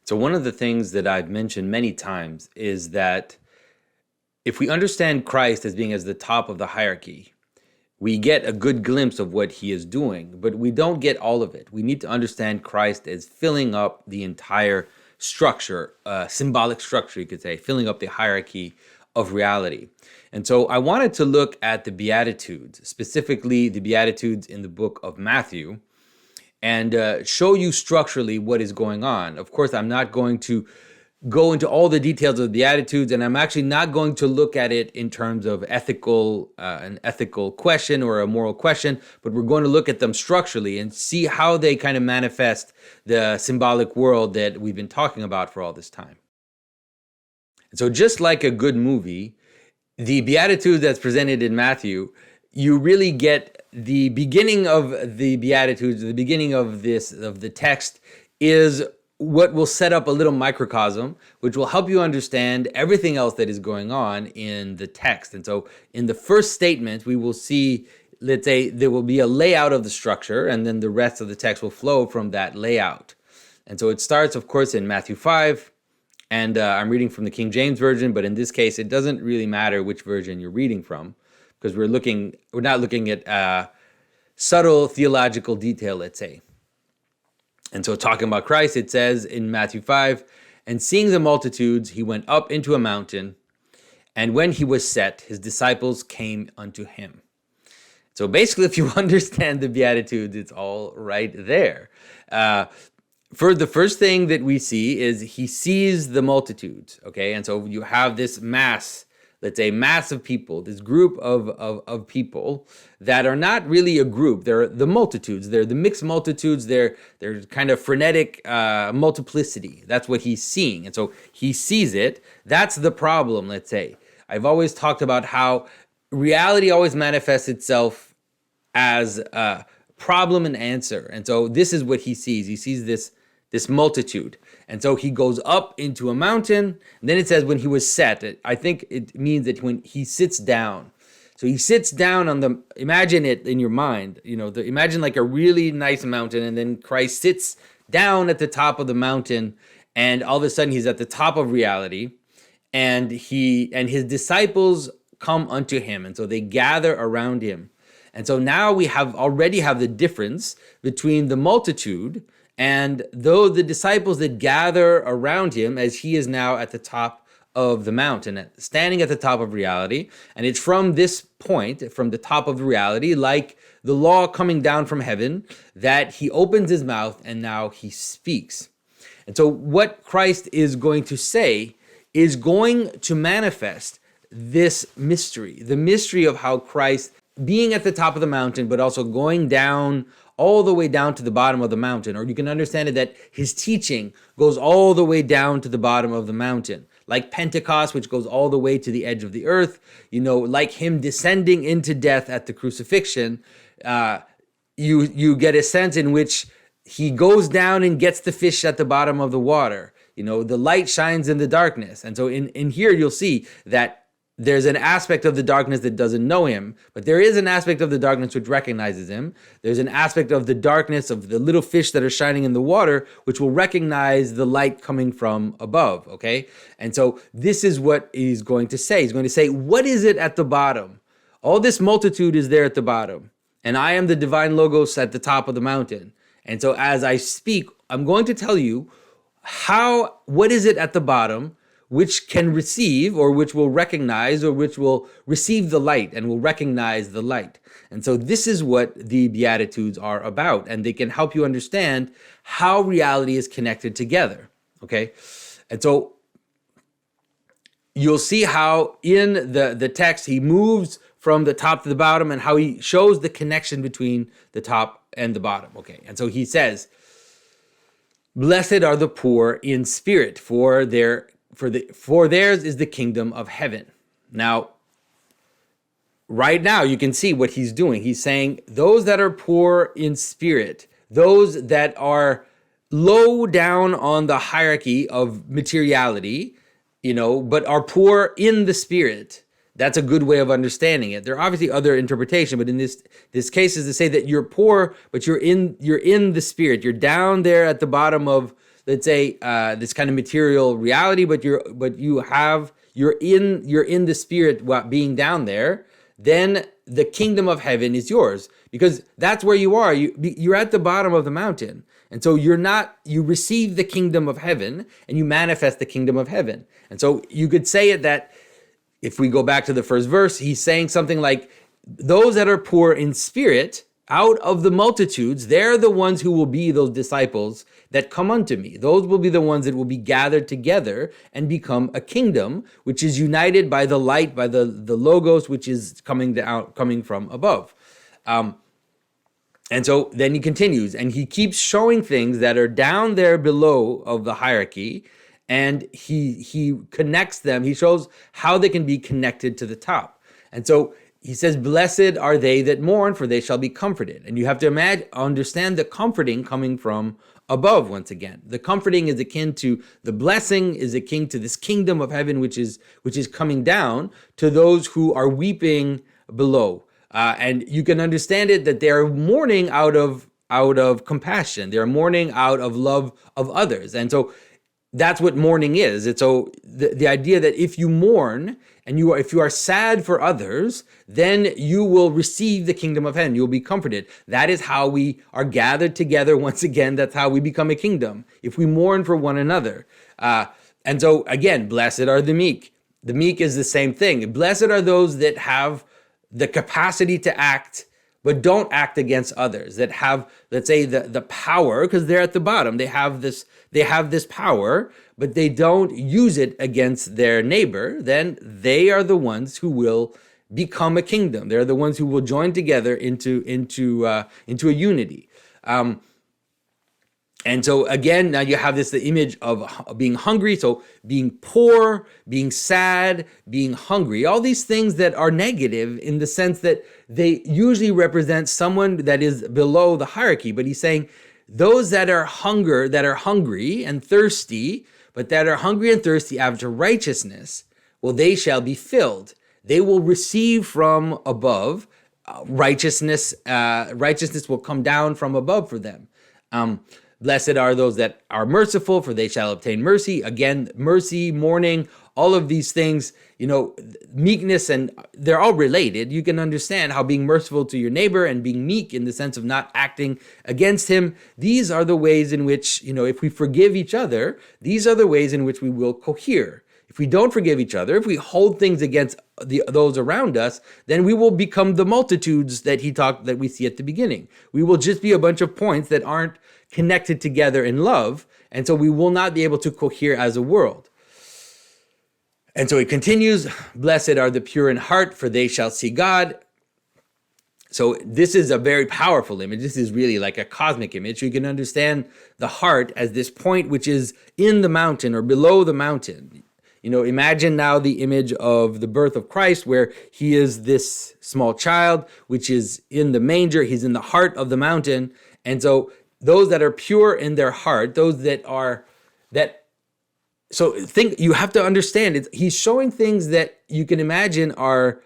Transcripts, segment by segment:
So one of the things that I've mentioned many times is that if we understand Christ as being as the top of the hierarchy, we get a good glimpse of what he is doing, but we don't get all of it. We need to understand Christ as filling up the entire structure, symbolic structure, you could say, filling up the hierarchy of reality. And so I wanted to look at the Beatitudes, specifically the Beatitudes in the book of Matthew, and show you structurally what is going on. Of course, I'm not going to go into all the details of the Beatitudes, and I'm actually not going to look at it in terms of an ethical question or a moral question, but we're going to look at them structurally and see how they kind of manifest the symbolic world that we've been talking about for all this time. And so just like a good movie, the Beatitudes that's presented in Matthew, you really get the beginning of the Beatitudes, the beginning of the text is what will set up a little microcosm, which will help you understand everything else that is going on in the text. And so in the first statement, we will see, let's say, there will be a layout of the structure, and then the rest of the text will flow from that layout. And so it starts, of course, in Matthew 5, and I'm reading from the King James Version, but in this case, it doesn't really matter which version you're reading from, because we're not looking at subtle theological detail, let's say. And so talking about Christ, it says in Matthew 5, and seeing the multitudes, he went up into a mountain, and when he was set, his disciples came unto him. So basically, if you understand the Beatitudes, it's all right there. For the first thing that we see is he sees the multitudes, okay? And so you have this mass, let's say mass of people, this group of people that are not really a group. They're the multitudes. They're the mixed multitudes. They're kind of frenetic multiplicity. That's what he's seeing. And so he sees it. That's the problem, let's say. I've always talked about how reality always manifests itself as problem and answer. And so this is what he sees. He sees this multitude. And so he goes up into a mountain. And then it says when he was set, I think it means that when he sits down. So he sits down imagine it in your mind, imagine like a really nice mountain, and then Christ sits down at the top of the mountain, and all of a sudden he's at the top of reality, and his disciples come unto him. And so they gather around him. And so now we already have the difference between the multitude and the disciples that gather around him, as he is now at the top of the mountain, standing at the top of reality. And it's from this point, from the top of reality, like the law coming down from heaven, that he opens his mouth and now he speaks. And so what Christ is going to say is going to manifest this mystery, the mystery of how Christ, being at the top of the mountain, but also going down all the way down to the bottom of the mountain. Or you can understand it that his teaching goes all the way down to the bottom of the mountain. Like Pentecost, which goes all the way to the edge of the earth, like him descending into death at the crucifixion, you get a sense in which he goes down and gets the fish at the bottom of the water. The light shines in the darkness. And so in here, you'll see that there's an aspect of the darkness that doesn't know him, but there is an aspect of the darkness which recognizes him. There's an aspect of the darkness of the little fish that are shining in the water, which will recognize the light coming from above, okay? And so this is what he's going to say. He's going to say, what is it at the bottom? All this multitude is there at the bottom, and I am the divine logos at the top of the mountain. And so as I speak, I'm going to tell you what is it at the bottom which can receive, or which will recognize, or which will receive the light and will recognize the light. And so this is what the Beatitudes are about, and they can help you understand how reality is connected together, okay? And so you'll see how in the text he moves from the top to the bottom, and how he shows the connection between the top and the bottom, okay? And so he says, blessed are the poor in spirit, for theirs is the kingdom of heaven. Now, right now, you can see what he's doing. He's saying those that are poor in spirit, those that are low down on the hierarchy of materiality, but are poor in the spirit. That's a good way of understanding it. There are obviously other interpretation, but in this case is to say that you're poor, but you're in the spirit. You're down there at the bottom of, let's say, this kind of material reality, but you're in the spirit being down there, then the kingdom of heaven is yours, because that's where you are. You're at the bottom of the mountain. And so you receive the kingdom of heaven and you manifest the kingdom of heaven. And so you could say it that if we go back to the first verse, he's saying something like, those that are poor in spirit, out of the multitudes, they're the ones who will be those disciples that come unto me. Those will be the ones that will be gathered together and become a kingdom, which is united by the light, by the logos, which is coming from above. And so then he continues, and he keeps showing things that are down there below of the hierarchy, and he connects them. He shows how they can be connected to the top. And so he says, blessed are they that mourn, for they shall be comforted. And you have to understand the comforting coming from above once again. The comforting is akin to the blessing, is akin to this kingdom of heaven, which is coming down to those who are weeping below. And you can understand it that they are mourning out of compassion. They are mourning out of love of others. And so that's what mourning is. It's so the idea that if you mourn and if you are sad for others, then you will receive the kingdom of heaven. You'll be comforted. That is how we are gathered together. Once again, that's how we become a kingdom, if we mourn for one another. And so again, blessed are the meek. The meek is the same thing. Blessed are those that have the capacity to act, but don't act against others, that have, let's say, the power, because they're at the bottom. They have this power, but they don't use it against their neighbor. Then they are the ones who will become a kingdom. They're the ones who will join together into a unity. And so again, now you have the image of being hungry. So being poor, being sad, being hungry, all these things that are negative in the sense that they usually represent someone that is below the hierarchy. But he's saying those that are hungry and thirsty, but that are hungry and thirsty after righteousness, well, they shall be filled. They will receive from above righteousness. Righteousness will come down from above for them. Blessed are those that are merciful, for they shall obtain mercy. Again, mercy, mourning, all of these things, meekness, and they're all related. You can understand how being merciful to your neighbor and being meek in the sense of not acting against him, these are the ways in which, if we forgive each other, these are the ways in which we will cohere. If we don't forgive each other, if we hold things against those around us, then we will become the multitudes that we see at the beginning. We will just be a bunch of points that aren't connected together in love, and so we will not be able to cohere as a world. And so it continues, blessed are the pure in heart, for they shall see God. So this is a very powerful image. This is really like a cosmic image. You can understand the heart as this point which is in the mountain or below the mountain. Imagine now the image of the birth of Christ, where he is this small child, which is in the manger. He's in the heart of the mountain. And so those that are pure in their heart, those you have to understand, he's showing things that you can imagine are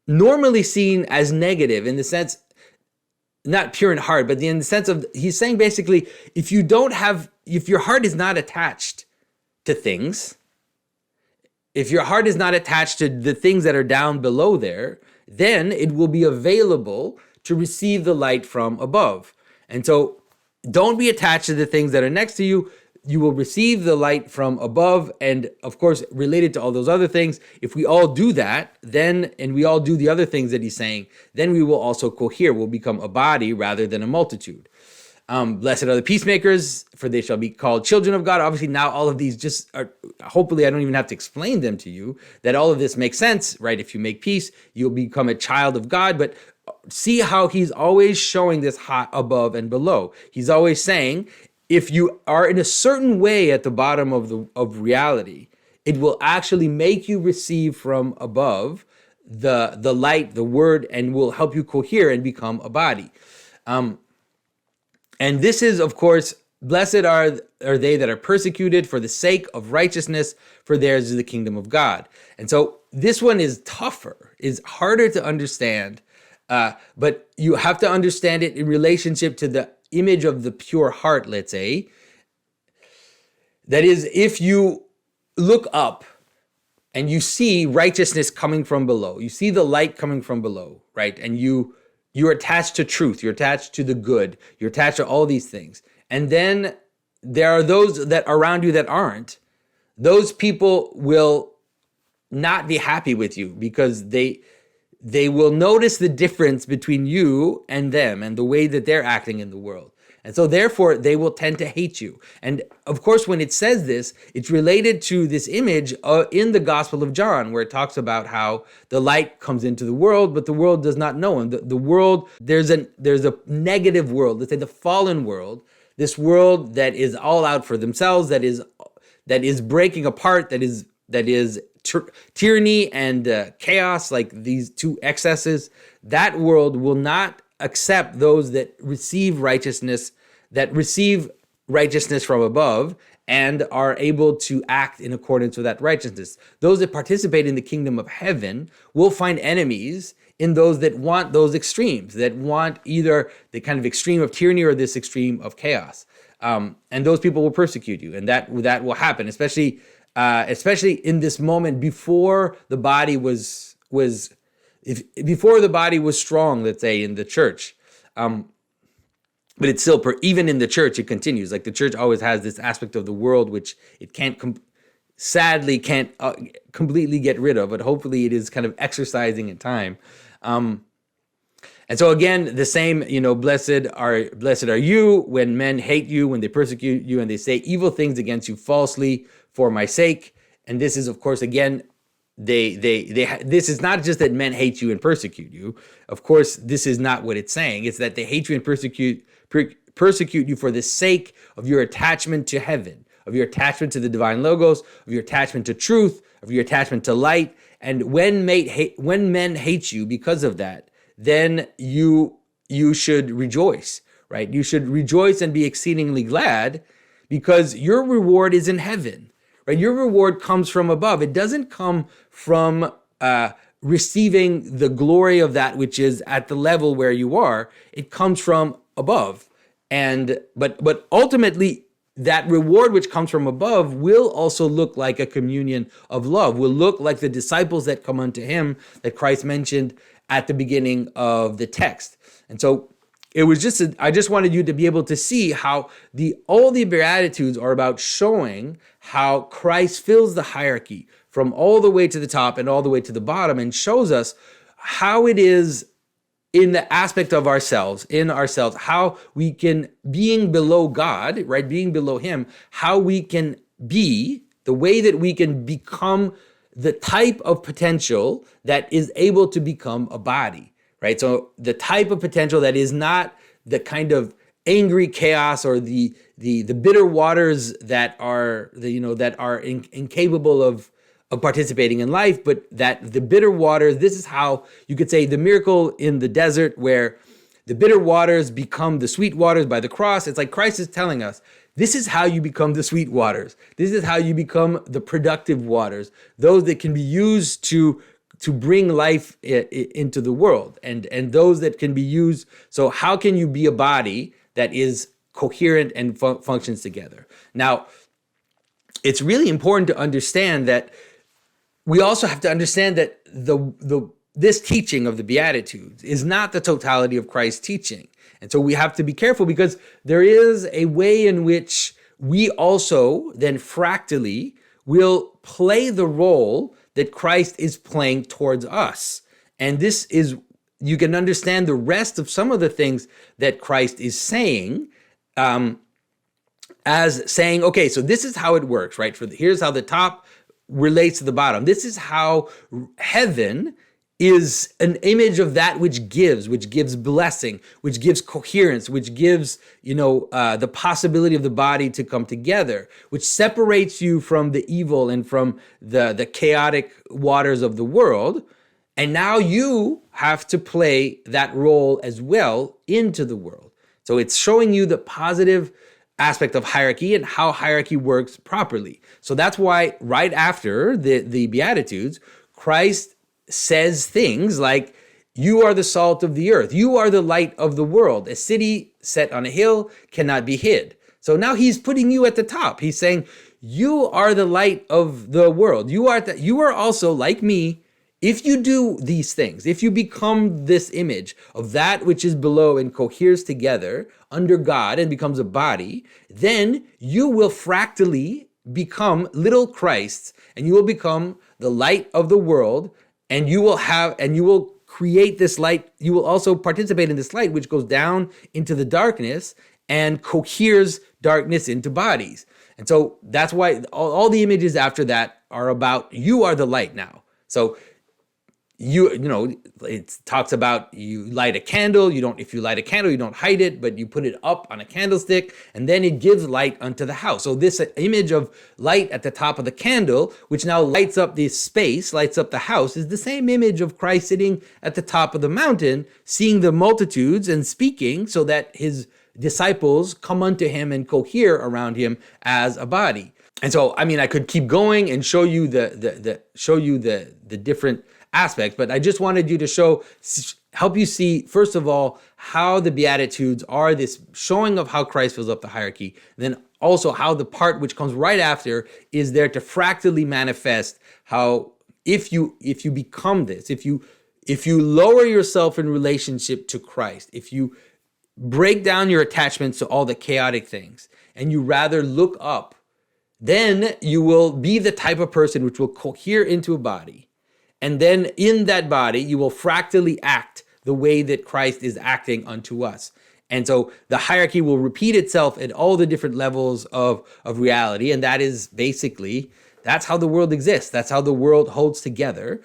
normally seen as negative in the sense, not pure in heart, but in the sense of, he's saying basically, if your heart is not attached to things, if your heart is not attached to the things that are down below there, then it will be available to receive the light from above. And so don't be attached to the things that are next to you. You will receive the light from above. And of course, related to all those other things, if we all do that, and we all do the other things that he's saying, then we will also cohere. We'll become a body rather than a multitude. Blessed are the peacemakers, for they shall be called children of God. Obviously, now all of these just are, hopefully I don't even have to explain them to you, that all of this makes sense, right? If you make peace, you'll become a child of God. But see how he's always showing this hot above and below. He's always saying, if you are in a certain way at the bottom of reality, it will actually make you receive from above the light, the word, and will help you cohere and become a body. And this is, of course, blessed are they that are persecuted for the sake of righteousness, for theirs is the kingdom of God. And so this one is tougher, is harder to understand, but you have to understand it in relationship to the image of the pure heart, let's say. That is, if you look up and you see righteousness coming from below, you see the light coming from below, right? And you're attached to truth, you're attached to the good, you're attached to all these things. And then there are those that are around you that aren't. Those people will not be happy with you because they will notice the difference between you and them and the way that they're acting in the world. And so therefore, they will tend to hate you. And of course, when it says this, it's related to this image in the Gospel of John, where it talks about how the light comes into the world, but the world does not know him. The world, there's a negative world, let's say the fallen world, this world that is all out for themselves, that is breaking apart, that is tyranny and chaos, like these two excesses. That world will not accept those that receive righteousness from above and are able to act in accordance with that righteousness. Those that participate in the kingdom of heaven will find enemies in those that want those extremes, that want either the kind of extreme of tyranny or this extreme of chaos. And those people will persecute you, and that will happen, especially in this moment before the body was before the body was strong, let's say, in the church. But it's still, even in the church, it continues. Like the church always has this aspect of the world which it sadly can't completely get rid of, but hopefully it is kind of exercising in time. And so again, the same, blessed are you when men hate you, when they persecute you, and they say evil things against you falsely for my sake. And this is, of course, again, this is not just that men hate you and persecute you. Of course, this is not what it's saying. It's that they hate you and persecute you for the sake of your attachment to heaven, of your attachment to the divine logos, of your attachment to truth, of your attachment to light. And when men hate you because of that, then you should rejoice, right? You should rejoice and be exceedingly glad because your reward is in heaven, right? Your reward comes from above. It doesn't come from receiving the glory of that which is at the level where you are. It comes from above. But ultimately, that reward which comes from above will also look like a communion of love, will look like the disciples that come unto him that Christ mentioned at the beginning of the text. And so it was I just wanted you to be able to see how all the Beatitudes are about showing how Christ fills the hierarchy from all the way to the top and all the way to the bottom, and shows us how it is in the aspect of ourselves, how we can, being below God, right, being below him, how we can be, the way that we can become the type of potential that is able to become a body, right? So the type of potential that is not the kind of angry chaos or the bitter waters that are incapable of participating in life, but that the bitter waters, this is how you could say the miracle in the desert where the bitter waters become the sweet waters by the cross. It's like Christ is telling us, this is how you become the sweet waters. This is how you become the productive waters, those that can be used to bring life into the world, and those that can be used. So how can you be a body that is coherent and functions together? Now, it's really important to understand that we also have to understand that this teaching of the Beatitudes is not the totality of Christ's teaching. And so we have to be careful, because there is a way in which we also then fractally will play the role that Christ is playing towards us. And this is, you can understand the rest of some of the things that Christ is saying as saying, okay, so this is how it works, right? Here's how the top relates to the bottom. This is how heaven is an image of that which gives blessing, which gives coherence, which gives, the possibility of the body to come together, which separates you from the evil and from the chaotic waters of the world. And now you have to play that role as well into the world. So it's showing you the positive aspect of hierarchy and how hierarchy works properly. So that's why right after the Beatitudes, Christ says things like, you are the salt of the earth. You are the light of the world. A city set on a hill cannot be hid. So now he's putting you at the top. He's saying, you are the light of the world. You are also like me. If you do these things, if you become this image of that which is below and coheres together under God and becomes a body, then you will fractally become little Christs, and you will become the light of the world, and you will create this light. You will also participate in this light, which goes down into the darkness and coheres darkness into bodies. And so that's why all the images after that are about, you are the light now. So it talks about, you light a candle. If you light a candle, you don't hide it, but you put it up on a candlestick, and then it gives light unto the house. So this image of light at the top of the candle, which now lights up this space, lights up the house, is the same image of Christ sitting at the top of the mountain, seeing the multitudes and speaking, so that his disciples come unto him and cohere around him as a body. And so, I could keep going and show you the different aspects, but I just wanted you to help you see, first of all, how the Beatitudes are this showing of how Christ fills up the hierarchy, and then also how the part which comes right after is there to fractally manifest how, if you become this, if you lower yourself in relationship to Christ, if you break down your attachments to all the chaotic things, and you rather look up, then you will be the type of person which will cohere into a body. And then in that body, you will fractally act the way that Christ is acting unto us. And so the hierarchy will repeat itself at all the different levels of reality. And that is basically, that's how the world exists. That's how the world holds together.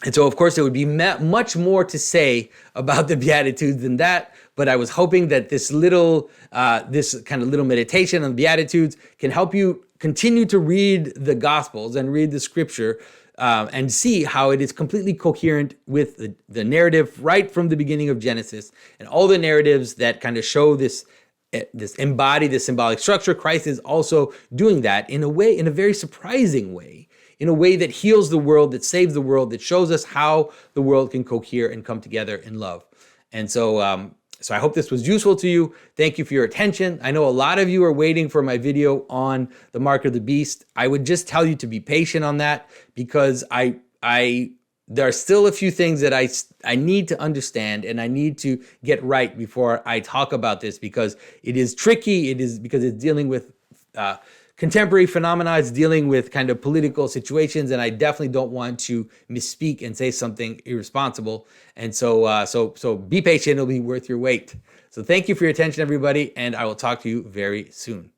And so, of course, there would be much more to say about the Beatitudes than that. But I was hoping that this kind of little meditation on the Beatitudes can help you continue to read the Gospels and read the Scripture, and see how it is completely coherent with the narrative right from the beginning of Genesis, and all the narratives that kind of show this embody this symbolic structure. Christ is also doing that in a very surprising way, in a way that heals the world, that saves the world, that shows us how the world can cohere and come together in love. And so, so I hope this was useful to you. Thank you for your attention. I know a lot of you are waiting for my video on the mark of the beast. I would just tell you to be patient on that, because there are still a few things that I need to understand and I need to get right before I talk about this, because it is tricky. It is because it's dealing with contemporary phenomena. It's dealing with kind of political situations, and I definitely don't want to misspeak and say something irresponsible. And so, so be patient. It'll be worth your wait. So thank you for your attention, everybody, and I will talk to you very soon.